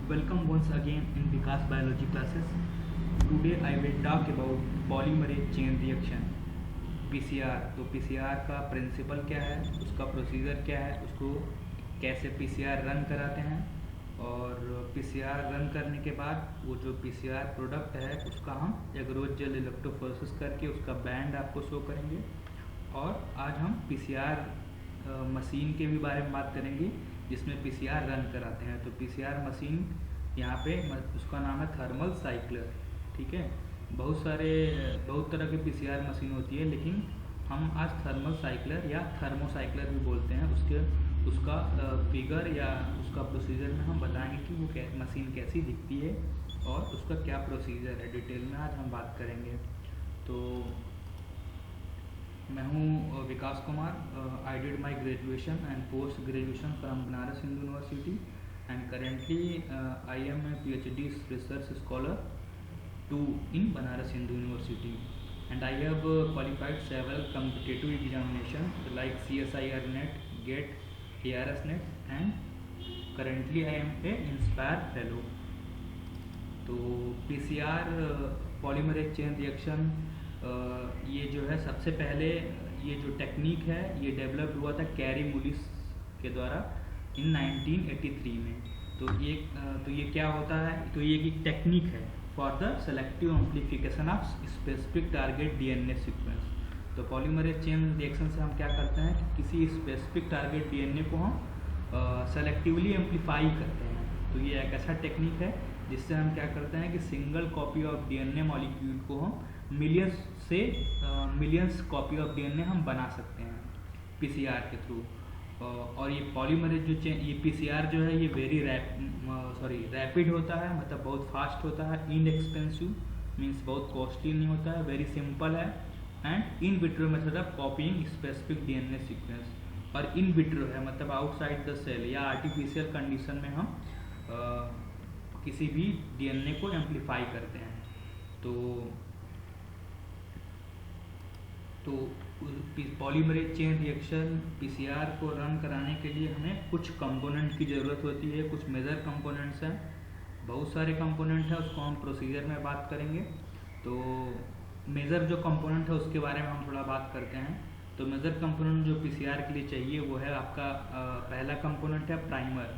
Welcome once again in Vikas biology classes. Today I will talk about polymerase chain reaction PCR. तो PCR का principal क्या है, उसका procedure क्या है, उसको कैसे PCR रन कराते हैं और PCR रन करने के बाद वो जो PCR प्रोडक्ट है उसका हम एग्रोज जेल इलेक्ट्रोफोरेसिस करके उसका बैंड आपको शो करेंगे। और आज हम PCR मशीन के भी बारे में बात करेंगे जिसमें PCR रन कराते हैं। तो PCR मशीन यहाँ पे उसका नाम है थर्मल साइक्लर। ठीक है, बहुत तरह के PCR मशीन होती है, लेकिन हम आज थर्मल साइक्लर या थर्मोसाइक्लर भी बोलते हैं उसका फिगर या उसका प्रोसीजर में हम बताएंगे कि वो मशीन कैसी दिखती है और उसका क्या प्रोसीजर है, डिटेल में आज हम बात करेंगे। तो मैं हूँ Vikas Kumar. I did my graduation and post graduation from Banaras Hindu university and currently I am a PhD research scholar too in Banaras Hindu university and I have qualified several competitive examinations like CSIR NET, GATE, ARS NET and currently I am a INSPIRE fellow। तो PCR polymerase chain reaction ये जो है सबसे पहले ये जो technique है ये डेवलप हुआ था कैरी मुलिस के द्वारा इन 1983 में। तो ये क्या होता है, तो ये एक टेक्निक है for the selective amplification of specific target DNA sequence. तो पॉलीमरेज चेन रिएक्शन से हम क्या करते हैं कि किसी स्पेसिफिक टारगेट DNA को हम सेलेक्टिवली एम्प्लीफाई करते हैं। तो ये एक ऐसा टेक्निक है जिससे हम क्या करते हैं कि single copy of DNA molecule को हम मिलियंस कॉपी ऑफ DNA हम बना सकते हैं PCR के थ्रू। और ये पॉलीमरेज जो चेन ये PCR जो है ये रैपिड होता है, मतलब बहुत फास्ट होता है, इनएक्सपेंसिव मीन्स बहुत कॉस्टली नहीं होता है, वेरी सिंपल है and in vitro method of copying specific DNA sequence. और इन विट्रो है मतलब आउटसाइड द सेल या आर्टिफिशियल कंडीशन में हम किसी भी DNA को एम्प्लीफाई करते हैं। तो पॉलीमरेज चेन रिएक्शन PCR को रन कराने के लिए हमें कुछ कंपोनेंट की ज़रूरत होती है, कुछ मेजर कंपोनेंट्स हैं, बहुत सारे कंपोनेंट हैं, उसको हम प्रोसीजर में बात करेंगे। तो मेजर जो कंपोनेंट है उसके बारे में हम थोड़ा बात करते हैं। तो मेजर कंपोनेंट जो PCR के लिए चाहिए वो है आपका पहला कंपोनेंट है प्राइमर,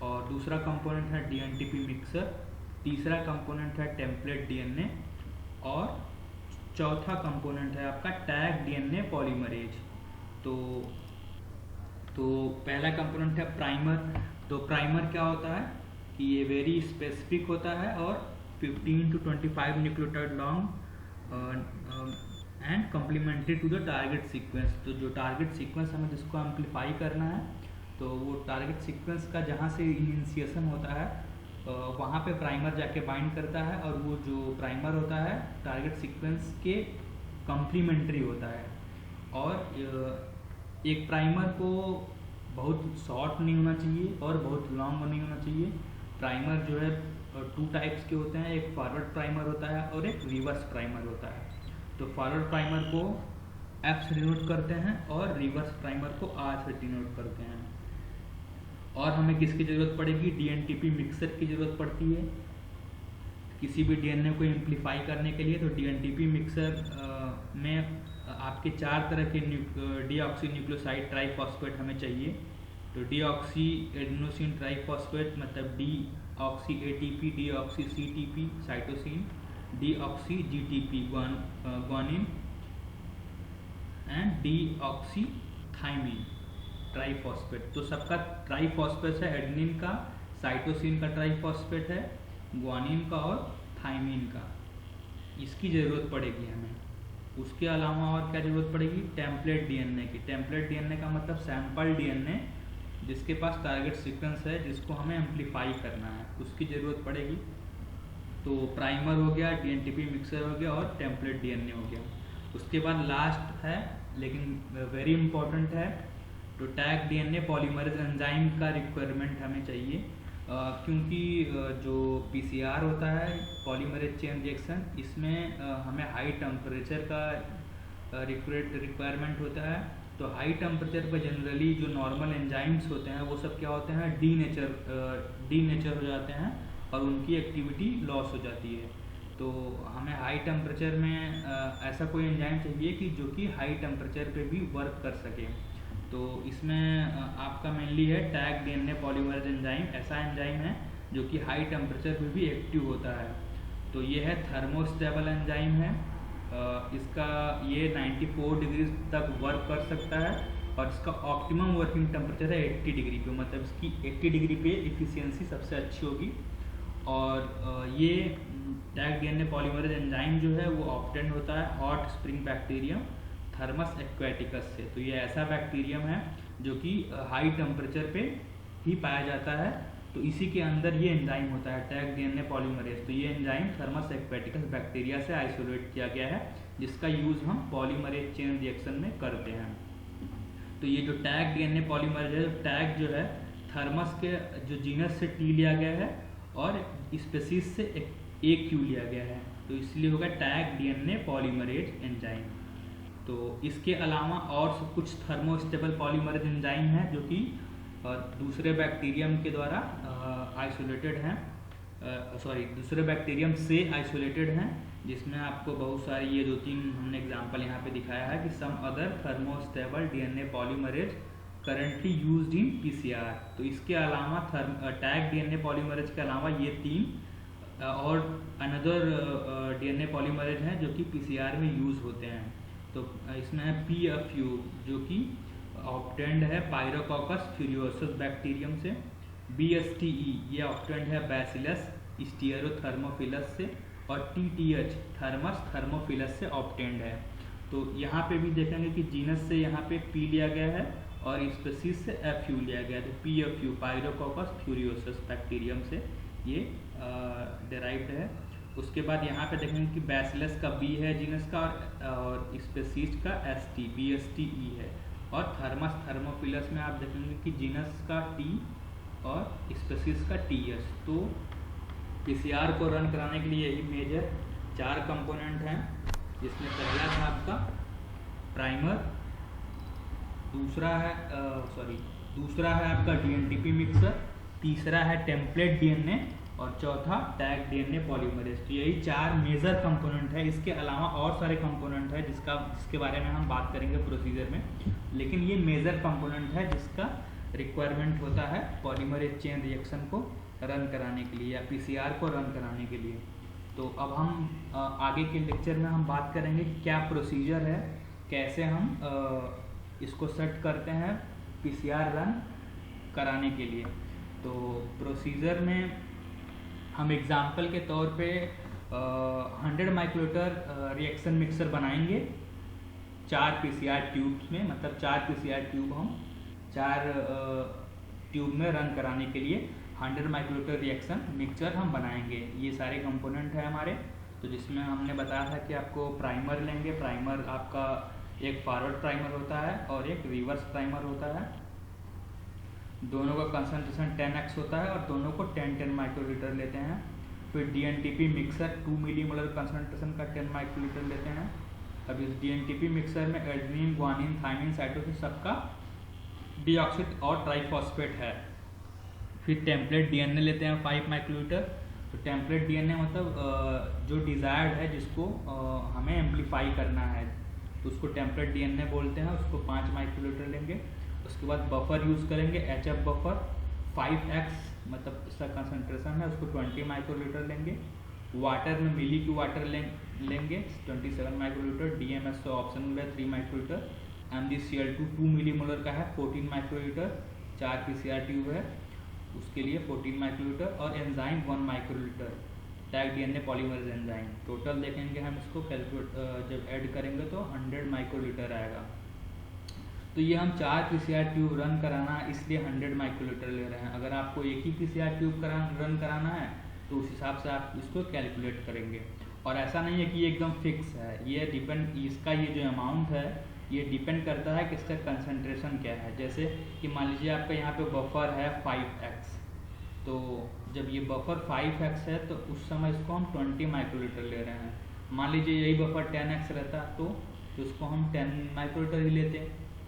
और दूसरा कंपोनेंट है DNTP मिक्सर, तीसरा कंपोनेंट है टेम्पलेट DNA और चौथा कंपोनेंट है आपका टैग DNA पॉलीमरेज। तो पहला कंपोनेंट है प्राइमर। तो प्राइमर क्या होता है कि ये वेरी स्पेसिफिक होता है और 15 to 25 nucleotide long and complementary to the target sequence. तो जो टारगेट सीक्वेंस हमें जिसको एम्प्लीफाई करना है तो वो टारगेट सीक्वेंस का जहाँ से इनिशिएशन होता है वहाँ पे प्राइमर जाके बाइंड करता है, और वो जो प्राइमर होता है टारगेट सीक्वेंस के कम्प्लीमेंट्री होता है। और एक प्राइमर को बहुत शॉर्ट नहीं होना चाहिए और बहुत लॉन्ग नहीं होना चाहिए। प्राइमर जो है 2 टाइप्स के होते हैं, एक फॉरवर्ड प्राइमर होता है और एक रिवर्स प्राइमर होता है। तो फॉरवर्ड प्राइमर को F से डिनोट करते हैं और रिवर्स प्राइमर को R से डिनोट करते हैं। और हमें किसकी ज़रूरत पड़ेगी, DNTP मिक्सर की ज़रूरत पड़ती है किसी भी DNA को एम्प्लीफाई करने के लिए। तो DNTP मिक्सर में आपके 4 तरह के डीऑक्सी न्यूक्लियोसाइड ट्राइफॉस्फेट हमें चाहिए। तो डीऑक्सी एडेनोसिन ट्राइफॉस्फेट मतलब deoxy ATP, deoxy CTP cytosine, deoxy GTP guanine and deoxy thymine triphosphate. तो सबका ट्राइफॉस्फेट है, एडेनिन का, साइटोसिन का ट्राइफॉस्फेट है, ग्वानिन का और थाइमिन का। इसकी ज़रूरत पड़ेगी हमें। उसके अलावा और क्या ज़रूरत पड़ेगी, टेम्पलेट DNA की। टेम्पलेट DNA का मतलब सैम्पल DNA जिसके पास टारगेट सीक्वेंस है जिसको हमें एम्प्लीफाई करना है, उसकी ज़रूरत पड़ेगी। तो प्राइमर हो गया, DNTP मिक्सर हो गया और टेम्पलेट DNA हो गया। उसके बाद लास्ट है लेकिन वेरी इंपॉर्टेंट है, तो टैग DNA पॉलीमरेज एंजाइम का रिक्वायरमेंट हमें चाहिए, क्योंकि जो PCR होता है पॉलीमरेज चेन रिएक्शन इसमें हमें हाई टेम्परेचर का रिक्वायरमेंट होता है। तो हाई टेम्परेचर पर जनरली जो नॉर्मल एंजाइम्स होते हैं वो सब क्या होते हैं, डीनेचर हो जाते हैं और उनकी एक्टिविटी लॉस हो जाती है। तो हमें हाई टेम्परेचर में ऐसा कोई एंजाइम चाहिए कि जो कि हाई टेम्परेचर पे भी वर्क कर सके। तो इसमें आपका मेनली है टैग डीएनए पॉलीमरेज एंजाइम। ऐसा एंजाइम है जो कि हाई टेम्परेचर पे भी एक्टिव होता है। तो ये है थर्मोस्टेबल एंजाइम है। इसका ये 94 डिग्री तक वर्क कर सकता है और इसका ऑप्टिमम वर्किंग टेम्परेचर है 80 डिग्री पे, मतलब इसकी 80 डिग्री पे इफिशियंसी सबसे अच्छी होगी। और ये टैग डीएनए पॉलीमरेज एंजाइम जो है वो ऑब्टेन होता है hot spring bacterium Thermus aquaticus से। तो ये ऐसा बैक्टीरियम है जो कि हाई टेम्परेचर पे ही पाया जाता है। तो इसी के अंदर ये एंजाइम होता है टैग डीएनए पॉलीमरेज। तो ये एंजाइम थर्मस एक्वेटिकस बैक्टीरिया से आइसोलेट किया गया है, जिसका यूज़ हम पॉलीमरेज चेन रिएक्शन में करते हैं। तो ये जो टैग डीएनए पॉलीमरेज है, टैग जो है थर्मस के जो जीनस से टी लिया गया है और स्पेसीज से एक क्यू लिया गया है, तो इसलिए होगा टैग डीएनए पॉलीमरेज एंजाइम। तो इसके अलावा और कुछ थर्मोस्टेबल पॉलीमरेज एंजाइम है जो कि दूसरे बैक्टीरियम के द्वारा आइसोलेटेड हैं, दूसरे बैक्टीरियम से आइसोलेटेड हैं, जिसमें आपको बहुत सारी ये 2-3 हमने एग्जांपल यहाँ पे दिखाया है कि some other thermostable DNA polymerase currently used in PCR. तो इसके अलावा टैग डीएनए पॉलीमरेज के अलावा ये 3 और अनदर डीएनए पॉलीमरेज हैं जो कि पीसीआर में यूज़ होते हैं। तो इसमें है पीएफयू जो कि ऑब्टेंड है पायरोकोकस फ्यूरियोसस बैक्टीरियम से। बीएसटीई ये ऑब्टेंड है बैसिलस स्टीयरोथर्मोफिलस से। और टीटीएच थर्मस थर्मोफिलस से ऑब्टेंड है। तो यहाँ पे भी देखेंगे कि जीनस से यहाँ पे पी लिया गया है और स्पेसीज से एफयू लिया गया है। तो पीएफयू पायरोकोकस फ्यूरियोसस बैक्टीरियम से ये डेराइव्ड है। उसके बाद यहाँ पे देखेंगे कि बैसिलस का बी है जीनस का और स्पेसीज का एसटी बीएसटीई है। और थर्मस थर्मोफिलस में आप देखेंगे कि जीनस का टी और स्पेसीज का टीएस। तो पीसीआर को रन कराने के लिए यही मेजर 4 कंपोनेंट हैं, जिसमें पहला था आपका प्राइमर, दूसरा है आपका डीएनटीपी मिक्सर, तीसरा है टेम्पलेट डीएनए और चौथा टैग डीएनए पॉलीमरेज। तो यही 4 मेजर कंपोनेंट है। इसके अलावा और सारे कंपोनेंट है जिसके बारे में हम बात करेंगे प्रोसीजर में, लेकिन ये मेजर कंपोनेंट है जिसका रिक्वायरमेंट होता है पॉलीमरेज चेन रिएक्शन को रन कराने के लिए या पीसीआर को रन कराने के लिए। तो अब हम आगे के लेक्चर में हम बात करेंगे क्या प्रोसीजर है, कैसे हम इसको सेट करते हैं पीसीआर रन कराने के लिए। तो प्रोसीजर में हम एग्जाम्पल के तौर पे 100 माइक्रोलीटर रिएक्शन मिक्सर बनाएंगे 4 पीसीआर ट्यूब्स में, मतलब 4 पीसीआर ट्यूब हम 4 ट्यूब में रन कराने के लिए 100 माइक्रोलीटर रिएक्शन मिक्सचर हम बनाएंगे। ये सारे कंपोनेंट हैं हमारे। तो जिसमें हमने बताया था कि आपको प्राइमर लेंगे। प्राइमर आपका एक फॉरवर्ड प्राइमर होता है और एक रिवर्स प्राइमर होता है। दोनों का कंसंट्रेशन 10x होता है और दोनों को 10 माइक्रोलीटर लेते हैं। फिर डीएनटीपी मिक्सर 2 मिलीमोलर कंसंट्रेशन का 10 माइक्रोलीटर लेते हैं। अब इस डीएनटीपी मिक्सर में एडेनिन ग्वानिन थाइमिन साइटोसिन सबका डीऑक्सिड और ट्राइफॉस्फेट है। फिर टेम्पलेट डीएनए लेते हैं 5 माइक्रोलीटर। तो टेम्पलेट डीएनए मतलब जो डिज़ायर्ड है, जिसको हमें एम्पलीफाई करना है, तो उसको टेम्पलेट डीएनए बोलते हैं। उसको 5 माइक्रोलीटर लेंगे। उसके बाद बफर यूज़ करेंगे एचएफ बफर 5x, मतलब इसका कंसंट्रेशन है, उसको 20 माइक्रोलीटर लेंगे। वाटर में मिली की वाटर लेंगे 27 माइक्रोलीटर। डीएमएस ऑप्शन में 3 माइक्रोलीटर। MgCl2 2 मिलीमोलर का है 14 माइक्रोलीटर। 4 पीसीआर ट्यूब है उसके लिए 14 माइक्रोलीटर। और enzyme 1 microlitre tag DNA polymerase enzyme. Total देखेंगे हम इसको कैलकुलेट जब ऐड करेंगे तो 100 माइक्रोलीटर आएगा। तो ये हम 4 पीसीआर ट्यूब रन कराना है, इसलिए 100 माइक्रोलीटर ले रहे हैं। अगर आपको एक ही पीसीआर ट्यूब रन कराना है तो उस हिसाब से आप इसको कैलकुलेट करेंगे। और ऐसा नहीं है कि ये एकदम फिक्स है, ये डिपेंड, इसका ये जो अमाउंट है ये डिपेंड करता है कि इसका कंसंट्रेशन क्या है। जैसे कि मान लीजिए आपका यहाँ पे बफर है 5x, तो जब ये बफर 5x है तो उस समय इसको हम 20 माइक्रोलीटर ले रहे हैं। मान लीजिए यही बफर 10x रहता तो उसको हम 10 माइक्रोलीटर ही लेते।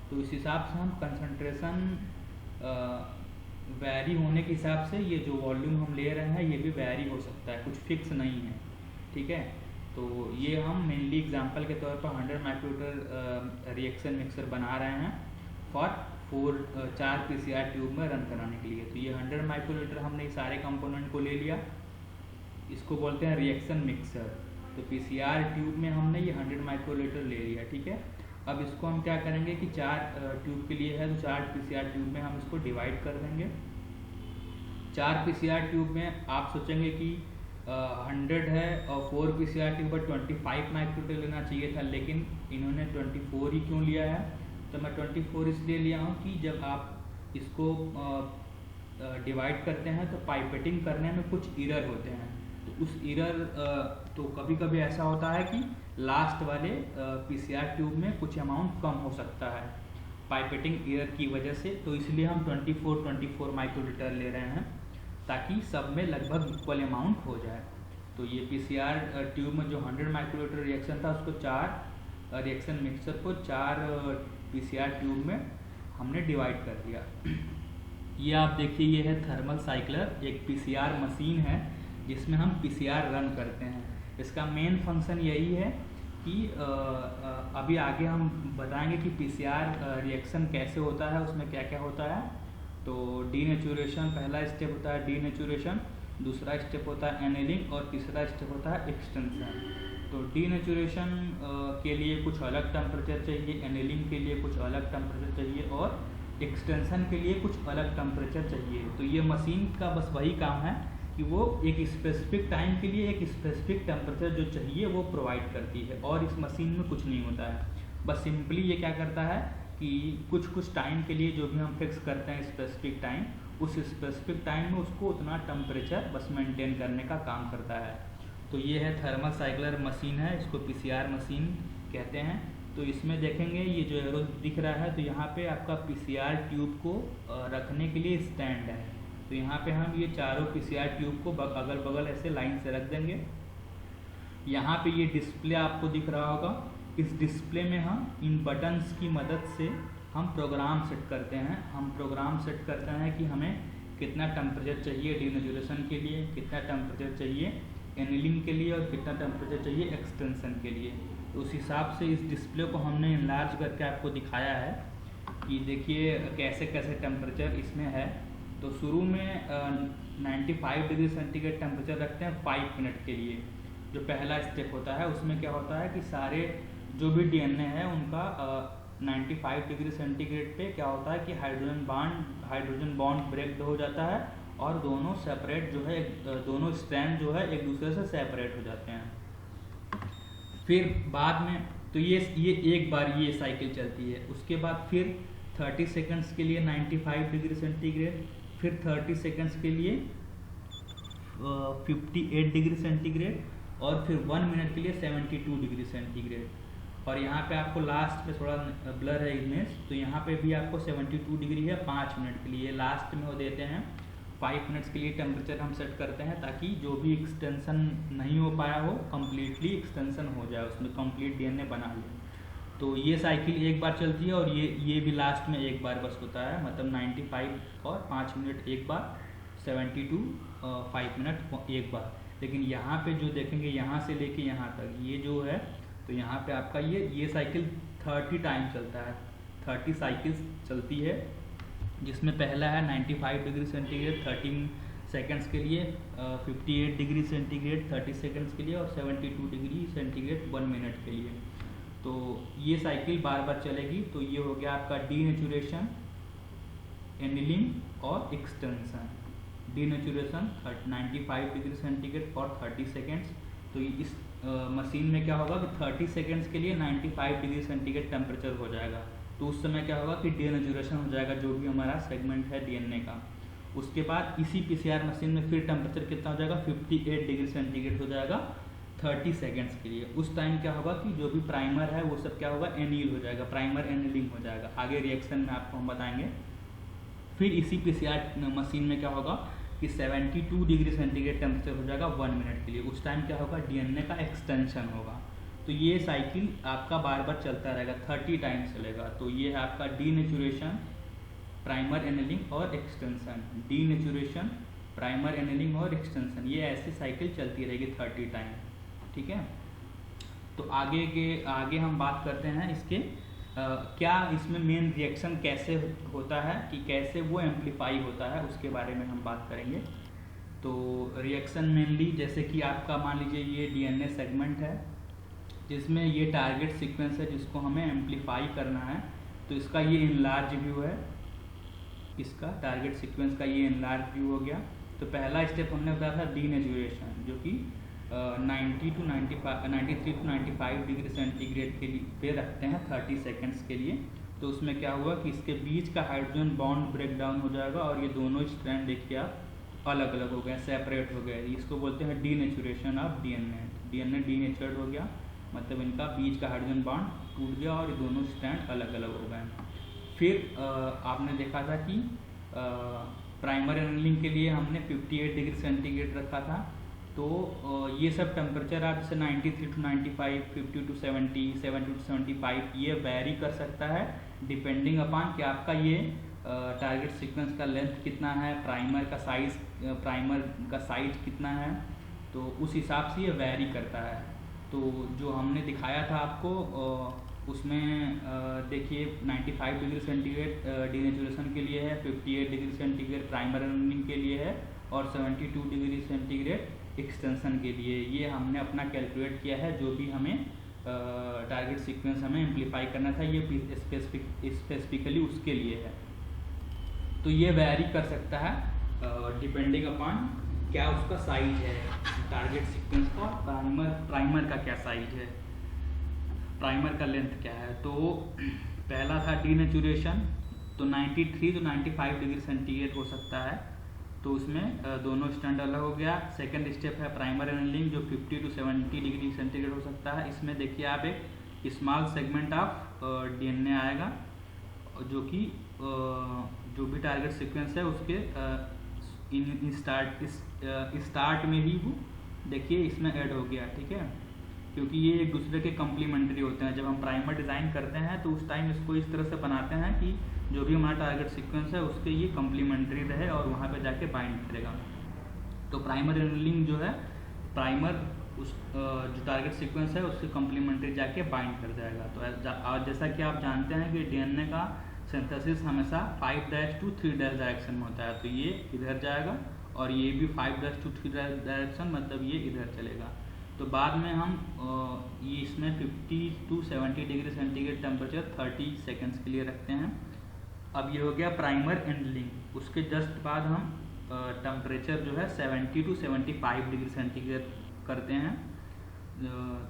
तो इस हिसाब से हम कंसंट्रेशन वैरी होने के हिसाब से ये जो वॉल्यूम हम ले रहे हैं ये भी वैरी हो सकता है, कुछ फिक्स नहीं है, ठीक है। तो ये हम मेनली एग्जांपल के तौर पर 100 माइक्रोलीटर रिएक्शन मिक्सर बना रहे हैं फॉर 4 PCR ट्यूब में रन कराने के लिए। तो ये 100 माइक्रोलीटर हमने सारे कंपोनेंट को ले लिया, इसको बोलते हैं रिएक्शन मिक्सर। तो PCR ट्यूब में हमने ये 100 माइक्रोलीटर ले लिया, ठीक है। अब इसको हम क्या करेंगे कि 4 ट्यूब के लिए है तो 4 PCR ट्यूब में हम इसको डिवाइड कर देंगे। 4 PCR ट्यूब में आप सोचेंगे कि 100 है और 4 PCR ट्यूब पर 25 माइक्रोलीटर लेना चाहिए था, लेकिन इन्होंने 24 ही क्यों लिया है? तो मैं 24 इसलिए लिया हूँ कि जब आप इसको डिवाइड करते हैं तो पाइपेटिंग करने में कुछ एरर होते हैं। तो उस एरर तो कभी कभी ऐसा होता है कि लास्ट वाले PCR ट्यूब में कुछ अमाउंट कम हो सकता है पाइपेटिंग एरर की वजह से। तो इसलिए हम 24 माइक्रोलीटर ले रहे हैं ताकि सब में लगभग इक्वल अमाउंट हो जाए। तो ये PCR ट्यूब में जो 100 माइक्रोलीटर रिएक्शन था उसको 4 रिएक्शन मिक्सर को 4 PCR ट्यूब में हमने डिवाइड कर दिया। ये आप देखिए, ये है थर्मल साइक्लर, एक PCR मशीन है जिसमें हम PCR रन करते हैं। इसका मेन फंक्शन यही है कि अभी आगे हम बताएंगे कि PCR रिएक्शन कैसे होता है, उसमें क्या क्या होता है। तो डीनेचुरेशन पहला स्टेप होता है, डीनेचुरेशन, दूसरा स्टेप होता है एनेलिंग और तीसरा स्टेप होता है एक्सटेंशन। तो डीनेचुरेशन के लिए कुछ अलग टेम्परेचर चाहिए, एनेलिंग के लिए कुछ अलग टेम्परेचर चाहिए और एक्सटेंशन के लिए कुछ अलग टेम्परेचर चाहिए। तो ये मशीन का बस वही काम है कि वो एक स्पेसिफिक टाइम के लिए एक स्पेसिफिक टेम्परेचर जो चाहिए वो प्रोवाइड करती है, और इस मशीन में कुछ नहीं होता है। बस सिंपली ये क्या करता है कि कुछ टाइम के लिए जो भी हम फिक्स करते हैं स्पेसिफिक टाइम, उस स्पेसिफिक टाइम में उसको उतना टेम्परेचर बस मेंटेन करने का काम करता है। तो ये है थर्मल साइक्लर मशीन है, इसको PCR मशीन कहते हैं। तो इसमें देखेंगे ये जो एरो दिख रहा है, तो यहाँ पे आपका PCR ट्यूब को रखने के लिए स्टैंड है। तो यहाँ पे हम ये चारों PCR ट्यूब को अगल बगल ऐसे लाइन से रख देंगे। यहाँ पे ये डिस्प्ले आपको दिख रहा होगा, इस डिस्प्ले में हम इन बटन्स की मदद से हम प्रोग्राम सेट करते हैं। हम प्रोग्राम सेट करते हैं कि हमें कितना टेम्परेचर चाहिए डीनेचुरेशन के लिए, कितना टेम्परेचर चाहिए एनीलिंग के लिए और कितना टेम्परेचर चाहिए एक्सटेंशन के लिए। तो उस हिसाब से इस डिस्प्ले को हमने इनलार्ज करके आपको दिखाया है कि देखिए कैसे कैसे टेम्परेचर इसमें है। तो शुरू में 95 डिग्री सेंटीग्रेड टेम्परेचर रखते हैं 5 मिनट के लिए। जो पहला स्टेप होता है उसमें क्या होता है कि सारे जो भी DNA है उनका 95 डिग्री सेंटीग्रेड पे क्या होता है कि हाइड्रोजन बॉन्ड ब्रेक हो जाता है और दोनों सेपरेट जो है, दोनों स्ट्रैंड जो है एक दूसरे से सेपरेट हो जाते हैं। फिर बाद में तो ये एक बार ये साइकिल चलती है। उसके बाद फिर 30 सेकंड्स के लिए 95 डिग्री सेंटीग्रेड, फिर 30 सेकंड्स के लिए 58 डिग्री सेंटीग्रेड और फिर 1 मिनट के लिए 72 डिग्री सेंटीग्रेड। और यहाँ पे आपको लास्ट में थोड़ा ब्लर है इमेज, तो यहाँ पे भी आपको 72 डिग्री है 5 मिनट के लिए। लास्ट में वो देते हैं 5 मिनट्स के लिए टेम्परेचर हम सेट करते हैं ताकि जो भी एक्सटेंशन नहीं हो पाया हो कम्प्लीटली एक्सटेंशन हो जाए, उसमें कंप्लीट DNA बना ले। तो ये साइकिल एक बार चलती है और ये भी लास्ट में एक बार बस होता है, मतलब 95 और 5 मिनट एक बार, 72 5 मिनट एक बार। लेकिन यहाँ पे जो देखेंगे यहाँ से लेके यहाँ तक ये जो है, तो यहाँ पे आपका ये साइकिल 30 टाइम चलता है, 30 साइकिल्स चलती है, जिसमें पहला है 95 डिग्री सेंटीग्रेड 30 सेकंड्स के लिए, 58 डिग्री सेंटीग्रेड 30 सेकंड्स के लिए और 72 डिग्री सेंटीग्रेड 1 मिनट के लिए। तो ये साइकिल बार बार चलेगी। तो ये हो गया आपका डीनेचुरेशन, एनीलिंग और extension. Denaturation 95 degree centigrade for 30 seconds. तो इस मशीन में क्या होगा कि 30 सेकेंड्स के लिए 95 डिग्री सेंटीग्रेड टेम्परेचर हो जाएगा। तो उस समय क्या होगा कि डीनेचुरेशन हो जाएगा जो भी हमारा सेगमेंट है DNA का। उसके बाद इसी PCR मशीन में फिर टेम्परेचर कितना हो जाएगा, 58 डिग्री सेंटीग्रेड हो जाएगा 30 सेकेंड्स के लिए। उस टाइम क्या होगा कि जो भी प्राइमर है वो सब क्या होगा, एनील हो जाएगा, प्राइमर एनीलिंग हो जाएगा। आगे रिएक्शन में आपको हम बताएंगे। फिर इसी PCR मशीन में क्या होगा कि 72 डिग्री सेंटीग्रेड टेम्परेचर हो जाएगा 1 मिनट के लिए। उस टाइम क्या होगा, DNA का एक्सटेंशन होगा। तो ये साइकिल आपका बार बार चलता रहेगा, 30 टाइम चलेगा। तो ये है आपका डीनेचुरेशन, प्राइमर एनेलिंग और एक्सटेंशन, डीनेचुरेशन, प्राइमर एनेलिंग और एक्सटेंशन, ये ऐसी साइकिल चलती रहेगी 30 टाइम, ठीक है। तो आगे हम बात करते हैं इसके क्या इसमें मेन रिएक्शन कैसे होता है, कि कैसे वो एम्पलीफाई होता है, उसके बारे में हम बात करेंगे। तो रिएक्शन मेनली जैसे कि आपका मान लीजिए ये डीएनए सेगमेंट है जिसमें ये टारगेट सीक्वेंस है जिसको हमें एम्पलीफाई करना है। तो इसका ये इनलार्ज व्यू है, इसका टारगेट सीक्वेंस का ये इनलार्ज व्यू हो गया। तो पहला स्टेप हमने बताया था डीनेचुरेशन, जो कि 93 to 95 डिग्री सेंटीग्रेड के लिए पे रखते हैं 30 सेकेंड्स के लिए। तो उसमें क्या हुआ कि इसके बीच का हाइड्रोजन बॉन्ड ब्रेक डाउन हो जाएगा और ये दोनों स्ट्रैंड देखिए आप अलग अलग हो गए, सेपरेट हो गए। इसको बोलते हैं denaturation of DNA. DNA denatured हो गया, मतलब इनका बीच का हाइड्रोजन बॉन्ड टूट गया और ये दोनों स्ट्रैंड अलग अलग हो गए। फिर आपने देखा था कि प्राइमर एनेलिंग के लिए हमने 58 डिग्री सेंटीग्रेड रखा था। तो ये सब टेम्परेचर आप जैसे 93 to 95, 50 to 70, 70 to 75 ये वेरी कर सकता है डिपेंडिंग अपॉन कि आपका ये टारगेट सीक्वेंस का लेंथ कितना है, प्राइमर का साइज कितना है, तो उस हिसाब से ये वेरी करता है। तो जो हमने दिखाया था आपको उसमें देखिए 95 डिग्री सेंटीग्रेड डीनेचुरेशन के लिए है, 58 डिग्री सेंटीग्रेड प्राइमर एनेलिंग के लिए है और 72 डिग्री सेंटीग्रेड एक्सटेंशन के लिए। ये हमने अपना कैलकुलेट किया है, जो भी हमें टारगेट सीक्वेंस हमें एम्पलीफाई करना था ये स्पेसिफिकली उसके लिए है। तो ये वेरी कर सकता है डिपेंडिंग अपॉन क्या उसका साइज है, टारगेट सीक्वेंस का प्राइमर का क्या साइज है, प्राइमर का लेंथ क्या है। तो पहला था डीनेचुरेशन, तो 93 to 95 डिग्री सेंटीग्रेड हो सकता है, तो उसमें दोनों स्टैंड अलग हो गया। सेकंड स्टेप है प्राइमर एनेलिंग, जो 50 to 70 डिग्री सेंटीग्रेड हो सकता है। इसमें देखिए आप एक स्मॉल सेगमेंट ऑफ डीएनए आएगा, जो कि जो भी टारगेट सीक्वेंस है उसके स्टार्ट में ही वो देखिए इसमें ऐड हो गया, ठीक है, क्योंकि ये एक दूसरे के कम्प्लीमेंट्री होते हैं। जब हम प्राइमर डिज़ाइन करते हैं तो उस टाइम इसको इस तरह से बनाते हैं कि जो भी हमारा टारगेट सीक्वेंस है उसके ये कम्प्लीमेंट्री रहे और वहाँ पे जाके बाइंड करेगा। तो प्राइमर एनेलिंग जो है, प्राइमर उस जो टारगेट सीक्वेंस है उसके कम्प्लीमेंट्री जाके बाइंड कर जाएगा। तो जैसा कि आप जानते हैं कि डीएनए का सिंथेसिस हमेशा 5' to 3' डायरेक्शन में होता है। तो ये इधर जाएगा और ये भी 5' to 3' डायरेक्शन, मतलब ये इधर चलेगा। तो बाद में हम ये इसमें 50 to 70 degree centigrade temperature 30 seconds के लिए रखते हैं। अब ये हो गया प्राइमर एनेलिंग। उसके जस्ट बाद हम टेम्परेचर जो है 70 to 75 डिग्री सेंटीग्रेड करते हैं।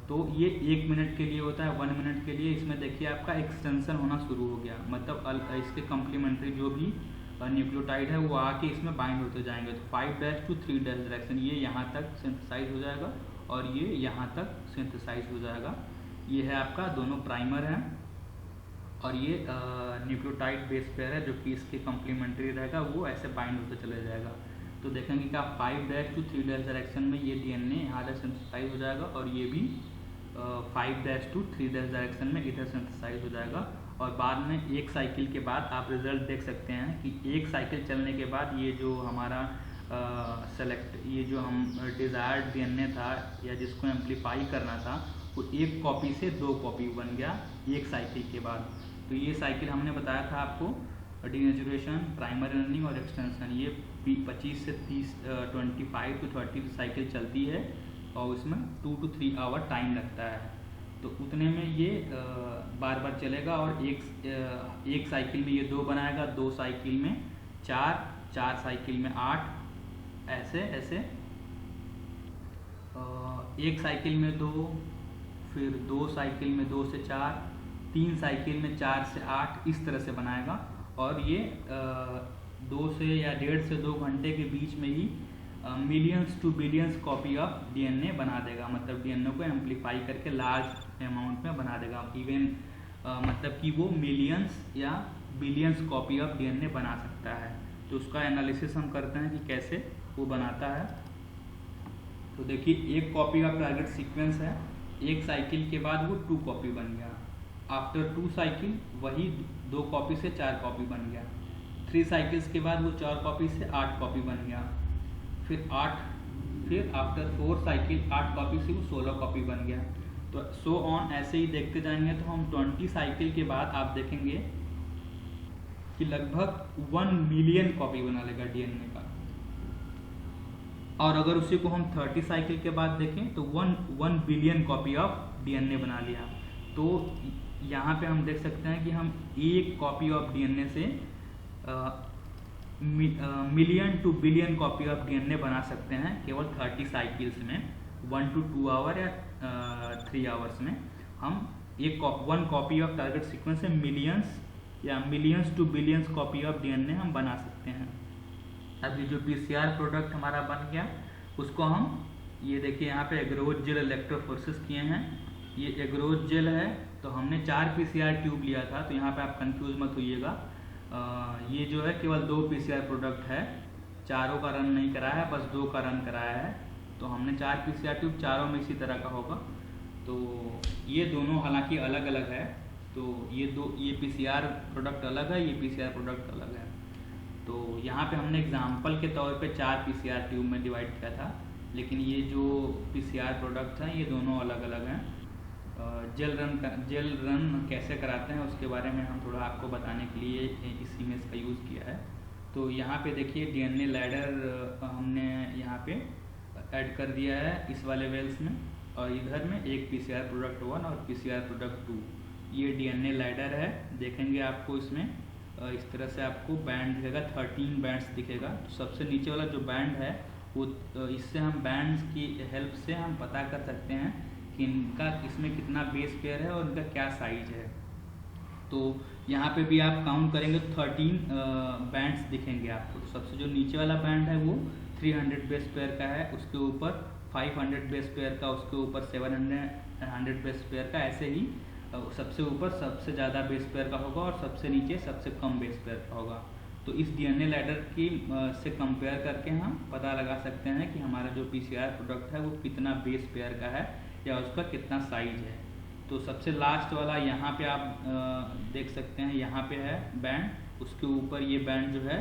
तो ये 1 मिनट के लिए होता है, 1 मिनट के लिए। इसमें देखिए आपका एक्सटेंशन होना शुरू हो गया, मतलब इसके कम्प्लीमेंट्री जो भी न्यूक्लियोटाइड है वो आके इसमें बाइंड होते जाएंगे। तो 5' to 3' डायरेक्शन, ये यहाँ तक सिंथेसाइज हो जाएगा और ये यहाँ तक सिंथेसाइज हो जाएगा। ये है आपका दोनों प्राइमर हैं और ये न्यूक्लियोटाइड बेस पेयर है जो कि इसके कम्प्लीमेंट्री रहेगा, वो ऐसे बाइंड होते चले जाएगा। तो देखेंगे कि आप 5' to 3' डायरेक्शन में ये डीएनए यहाँ तक सिंथेसाइज हो जाएगा और ये भी 5' to 3' डायरेक्शन में इधर सिंथेसाइज हो जाएगा। और बाद में एक साइकिल के बाद आप रिजल्ट देख सकते हैं कि एक साइकिल चलने के बाद ये जो हमारा ये जो हम डिज़ायर्ड डीएनए था या जिसको एम्पलीफाई करना था, वो 1 कॉपी से 2 कॉपी बन गया एक साइकिल के बाद। तो ये साइकिल हमने बताया था आपको, डीनेचुरेशन, प्राइमर एनेलिंग और एक्सटेंशन, ये 25 से 25 to 30 साइकिल चलती है और उसमें 2 to 3 आवर टाइम लगता है। तो उतने में ये बार बार चलेगा और एक साइकिल में ये 2 बनाएगा, 2 साइकिल में 4 साइकिल में 8, ऐसे एक साइकिल में 2, फिर 2 साइकिल में 2 से 4, 3 साइकिल में 4 से 8, इस तरह से बनाएगा। और ये 2 से या 1.5 से 2 घंटे के बीच में ही millions to billions copy of DNA बना देगा, मतलब डीएनए को एम्पलीफाई करके लार्ज अमाउंट में बना देगा। इवन मतलब कि वो मिलियंस या बिलियंस कॉपी ऑफ डीएनए बना सकता है। तो उसका एनालिसिस हम करते हैं कि कैसे वो बनाता है। तो देखिए 1 कॉपी का टारगेट सीक्वेंस है, एक साइकिल के बाद वो 2 कॉपी बन गया। आफ्टर 2 साइकिल वही 2 कॉपी से 4 कॉपी बन गया। 3 साइकिल्स के बाद वो 4 कॉपी से 8 कॉपी बन गया। फिर आफ्टर 4 साइकिल 8 कॉपी से वो 16 कॉपी बन गया। तो सो ऑन ऐसे ही देखते जाएंगे। तो हम 20 साइकिल के बाद आप देखेंगे कि लगभग 1 मिलियन कॉपी बना लेगा डीएनए का। और अगर उसी को हम 30 साइकिल के बाद देखें तो 1 बिलियन कॉपी ऑफ डीएनए बना लिया। तो यहाँ पे हम देख सकते हैं कि हम एक कॉपी ऑफ डीएनए से million two billion copy of DNA बना सकते हैं केवल 30 साइकिल्स में। 1 to 2 आवर या 3 आवर्स में हम one copy of target sequence से millions to billions copy of DNA हम बना सकते हैं। अभी जो पीसीआर प्रोडक्ट हमारा बन गया उसको हम ये देखिए यहाँ पे एग्रोज जेल इलेक्ट्रोफोरेसिस किए हैं। ये एग्रोज जेल है। तो हमने 4 पीसीआर ट्यूब लिया था। तो यहाँ पे आप कंफ्यूज मत होइएगा। ये जो है केवल 2 पीसीआर प्रोडक्ट है, चारों का रन नहीं कराया है, बस 2 का रन कराया है। तो हमने 4 पीसीआर ट्यूब, चारों में इसी तरह का होगा। तो ये दोनों हालांकि अलग अलग है। तो ये पीसीआर प्रोडक्ट अलग है, ये पीसीआर प्रोडक्ट अलग है। तो यहाँ पे हमने एग्जाम्पल के तौर पे 4 पीसीआर ट्यूब में डिवाइड किया था, लेकिन ये जो पीसीआर प्रोडक्ट हैं ये दोनों अलग अलग हैं। जेल रन कैसे कराते हैं उसके बारे में हम थोड़ा आपको बताने के लिए इस इमेज का यूज़ किया है। तो यहाँ पे देखिए डीएनए लैडर हमने यहाँ पे ऐड कर दिया है इस वाले वेल्स में, और इधर में एक पीसीआर प्रोडक्ट 1 और पीसीआर प्रोडक्ट 2। ये डीएनए लैडर है। देखेंगे आपको इसमें इस तरह से आपको बैंड दिखेगा, 13 बैंड्स दिखेगा। तो सबसे नीचे वाला जो बैंड है वो इससे हम बैंड्स की हेल्प से हम पता कर सकते हैं कि इनका इसमें कितना बेस पेयर है और इनका क्या साइज है। तो यहाँ पे भी आप काउंट करेंगे तो 13 बैंड्स दिखेंगे आपको। तो सबसे जो नीचे वाला बैंड है वो 300 बेस पेयर का है, उसके ऊपर 500 बेस पेयर का, उसके ऊपर 700 बेस पेयर का, ऐसे ही सबसे ऊपर सबसे ज़्यादा बेस पेयर का होगा और सबसे नीचे सबसे कम बेस पेयर का होगा। तो इस डीएनए लैडर की से कंपेयर करके हम पता लगा सकते हैं कि हमारा जो पीसीआर प्रोडक्ट है वो कितना बेस पेयर का है या उसका कितना साइज है। तो सबसे लास्ट वाला यहाँ पे आप देख सकते हैं, यहाँ पे है बैंड, उसके ऊपर ये बैंड जो है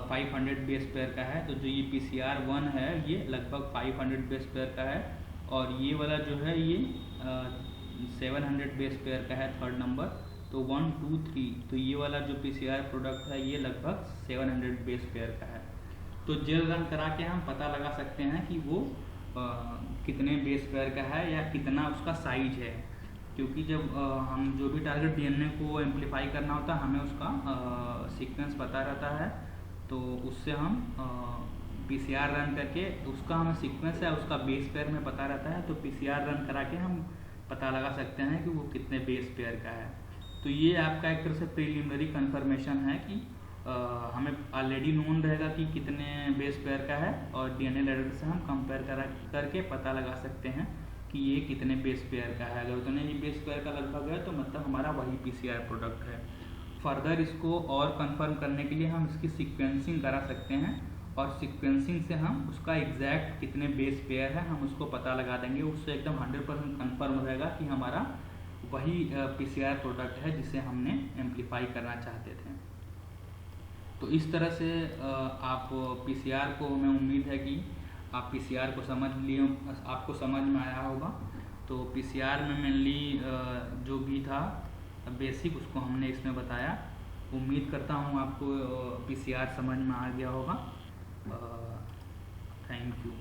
500 बेस पेयर का है। तो जो ये पीसीआर 1 है ये लगभग 500 बेस पेयर का है, और ये वाला जो है ये 700 बेस पेयर का है, थर्ड नंबर। तो 1 2 3, तो ये वाला जो पीसीआर प्रोडक्ट है ये लगभग 700 बेस पेयर का है। तो जेल रन करा के हम पता लगा सकते हैं कि वो कितने बेस पेयर का है या कितना उसका साइज है। क्योंकि जब हम जो भी टारगेट डीएनए को एम्पलीफाई करना होता है हमें उसका सीक्वेंस पता रहता है। तो उससे हम पीसीआर रन करके उसका हमें सीक्वेंस है उसका बेस पेयर में पता रहता है। तो पीसीआर रन करा के हम पता लगा सकते हैं कि वो कितने बेस पेयर का है। तो ये आपका एक तरह से प्रीलिमिनरी कंफर्मेशन है कि हमें ऑलरेडी नोन रहेगा कि कितने बेस पेयर का है, और डीएनए लैडर से हम कंपेयर करके पता लगा सकते हैं कि ये कितने बेस पेयर का है। अगर उतने ही बेस पेयर का लगभग है तो मतलब हमारा वही पीसीआर प्रोडक्ट है। फर्दर इसको और कंफर्म करने के लिए हम इसकी सीक्वेंसिंग करा सकते हैं, और सीक्वेंसिंग से हम उसका एग्जैक्ट कितने बेस पेयर है हम उसको पता लगा देंगे। उससे एकदम 100% कंफर्म रहेगा कि हमारा वही पीसीआर प्रोडक्ट है जिसे हमने एम्पलीफाई करना चाहते थे। तो इस तरह से आप पीसीआर को, मैं उम्मीद है कि आप पीसीआर को समझ लिए, आपको समझ में आया होगा। तो पीसीआर में मेनली जो भी था बेसिक उसको हमने इसमें बताया। उम्मीद करता हूँ आपको पीसीआर समझ में आ गया होगा। Thank you.